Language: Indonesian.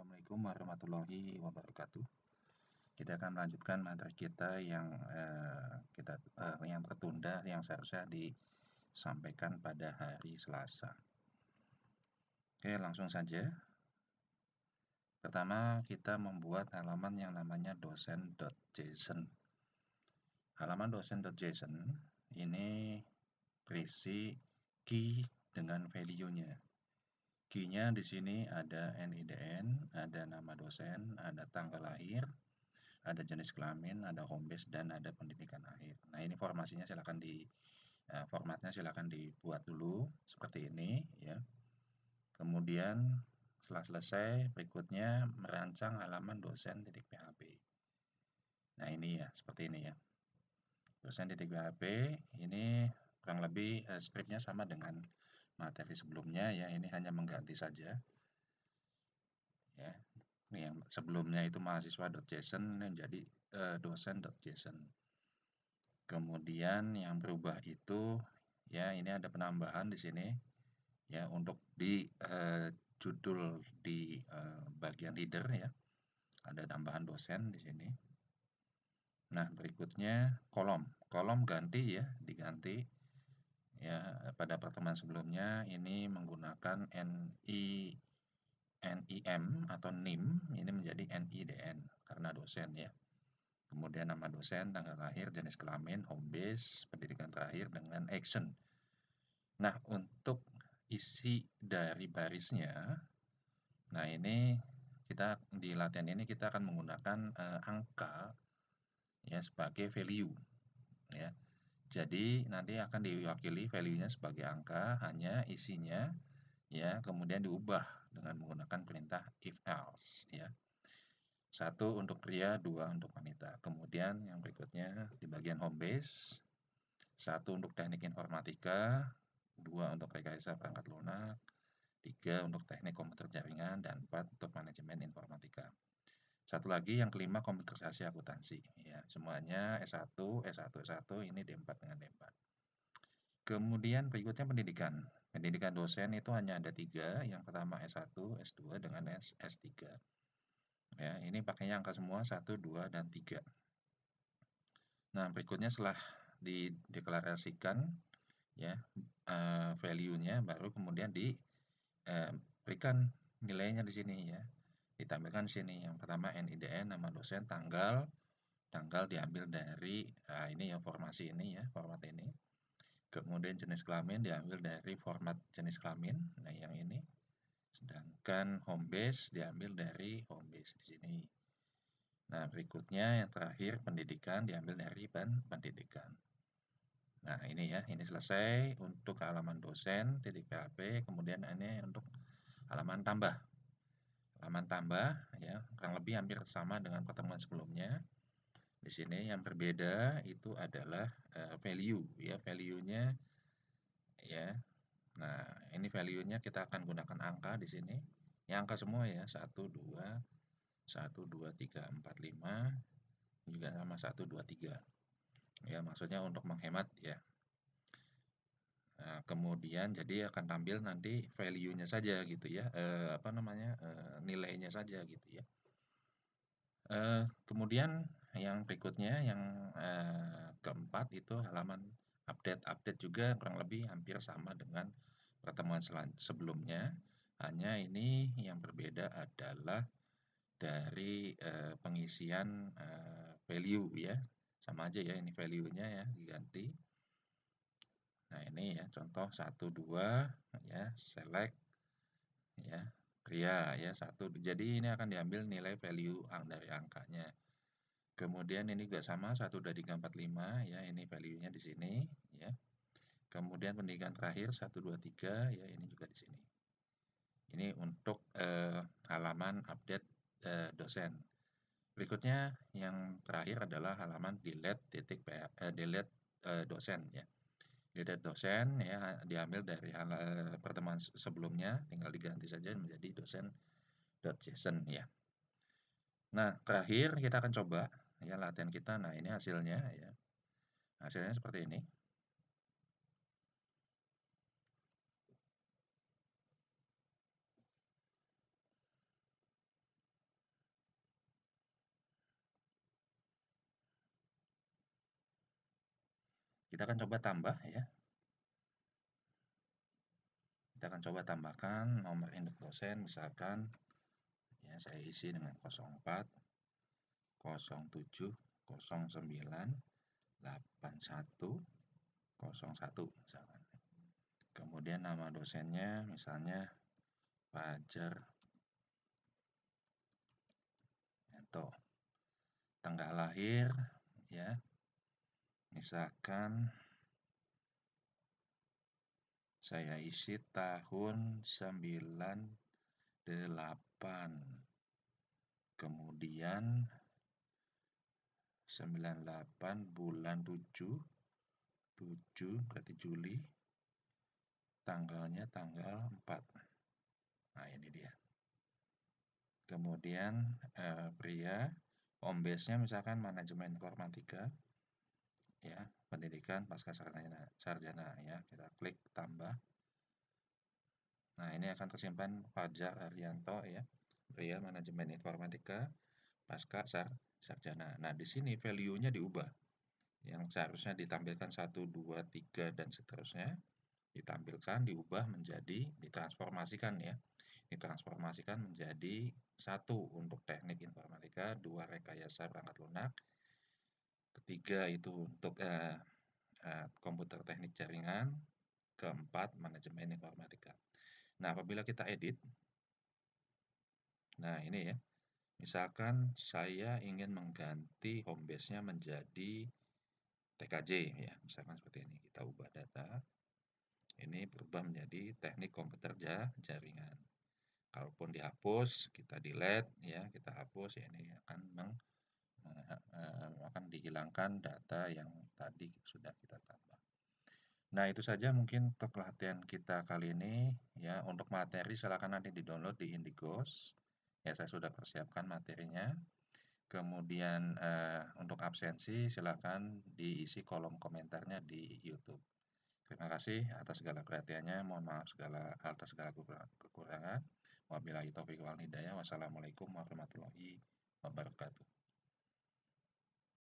Assalamualaikum warahmatullahi wabarakatuh. Kita akan melanjutkan materi kita yang tertunda yang seharusnya disampaikan pada hari Selasa. Oke, langsung saja. Pertama, kita membuat halaman yang namanya dosen.json. Halaman dosen.json ini berisi key dengan value-nya. Key-nya di sini ada NIDN, ada nama dosen, ada tanggal lahir, ada jenis kelamin, ada home base, dan ada pendidikan akhir. Nah, ini formatnya silakan dibuat dulu seperti ini ya. Kemudian setelah selesai, berikutnya merancang halaman dosen.php. Nah, ini ya, seperti ini ya. Dosen.php ini kurang lebih skripnya sama dengan materi sebelumnya ya, ini hanya mengganti saja. Ya, yang sebelumnya itu mahasiswa.json menjadi dosen.json. Kemudian yang berubah itu ya, ini ada penambahan di sini ya untuk di judul di bagian header ya. Ada tambahan dosen di sini. Nah, berikutnya kolom ganti ya, diganti ya. Pada pertemuan sebelumnya ini menggunakan NIM atau NIM, ini menjadi NIDN karena dosen ya. Kemudian nama dosen, tanggal lahir, jenis kelamin, home base, pendidikan terakhir dengan action. Nah, untuk isi dari barisnya, nah ini kita di latihan ini kita akan menggunakan angka ya sebagai value ya. Jadi nanti akan diwakili value-nya sebagai angka, hanya isinya ya kemudian diubah dengan menggunakan perintah if else ya. 1 untuk pria, 2 untuk wanita. Kemudian yang berikutnya di bagian home base, 1 untuk teknik informatika, 2 untuk rekayasa perangkat lunak, 3 untuk teknik komputer jaringan, dan 4 untuk manajemen informatika. Satu lagi yang kelima komputerisasi akuntansi ya. Semuanya S1, S1, S1 ini D4 dengan D4. Kemudian berikutnya pendidikan. Pendidikan dosen itu hanya ada 3. Yang pertama S1, S2 dengan S3. Ya, ini pakainya angka semua 1, 2, dan 3. Nah, berikutnya setelah dideklarasikan ya value-nya, baru kemudian diberikan nilainya di sini ya. Ditampilkan di sini. Yang pertama NIDN, nama dosen, tanggal diambil dari ini ya, formasi ini ya, format ini. Kemudian jenis kelamin diambil dari format jenis kelamin. Nah, yang ini. Sedangkan home base diambil dari home base di sini. Nah, berikutnya yang terakhir pendidikan diambil dari pendidikan. Nah, ini ya, ini selesai untuk halaman dosen.php, kemudian ini untuk halaman tambah. Halaman tambah ya, kurang lebih hampir sama dengan pertemuan sebelumnya. Di sini yang berbeda itu adalah value ya, value-nya ya. Nah, ini value-nya kita akan gunakan angka di sini. Ini angka semua ya, 1, 2, 1, 2, 3, 4, 5, juga sama 1, 2, 3. Ya, maksudnya untuk menghemat ya. Nah, kemudian jadi akan tampil nanti value-nya saja gitu ya, nilainya saja gitu ya. Kemudian yang berikutnya yang keempat itu halaman update juga kurang lebih hampir sama dengan pertemuan sebelumnya, hanya ini yang berbeda adalah dari pengisian value ya, sama aja ya, ini value-nya ya diganti. Nah, ini ya contoh 1, 2 ya, select ya, pria ya 1. Jadi ini akan diambil nilai value dari angkanya. Kemudian ini juga sama 1, 2, 3, 4, 5 ya, ini value-nya di sini ya. Kemudian pendidikan terakhir 1, 2, 3 ya, ini juga di sini. Ini untuk halaman update dosen. Berikutnya yang terakhir adalah halaman delete dosen ya. Delete dosen ya, diambil dari pertemuan sebelumnya, tinggal diganti saja menjadi dosen.json ya. Nah, terakhir kita akan coba ya latihan kita. Nah, ini hasilnya ya. Hasilnya seperti ini. Kita akan coba tambah ya. Kita akan coba tambahkan nomor induk dosen, misalkan ya saya isi dengan 04 07 09 81 01 misalkan. Kemudian nama dosennya misalnya Fajar Yanto. Tanggal lahir ya. Misalkan saya isi tahun 98. Kemudian 98 bulan 7 berarti Juli. Tanggalnya tanggal 4. Nah, ini dia. Kemudian pria, home base-nya misalkan manajemen informatika. Ya, pendidikan pasca sarjana ya. Kita klik tambah. Nah, ini akan tersimpan Fajar Haryanto ya. Pria manajemen informatika pasca sarjana. Nah, di sini value-nya diubah. Yang seharusnya ditampilkan 1, 2, 3 dan seterusnya ditampilkan, diubah menjadi ditransformasikan ya. Ditransformasikan menjadi 1 untuk teknik informatika, 2 rekayasa perangkat lunak, ketiga itu untuk komputer teknik jaringan, keempat manajemen informatika. Nah, apabila kita edit, nah ini ya, misalkan saya ingin mengganti home base-nya menjadi TKJ ya, misalkan seperti ini. Kita ubah data, ini berubah menjadi teknik komputer jaringan. Kalaupun dihapus, kita delete ya, kita hapus ya, ini akan dihilangkan data yang tadi sudah kita tambah. Nah, itu saja mungkin untuk latihan kita kali ini ya. Untuk materi silakan nanti di-download di Indigos. Ya, saya sudah persiapkan materinya. Kemudian untuk absensi silakan diisi kolom komentarnya di YouTube. Terima kasih atas segala perhatiannya. Mohon maaf atas segala kekurangan. Wabillahi taufiq wal hidayah. Wassalamualaikum warahmatullahi wabarakatuh.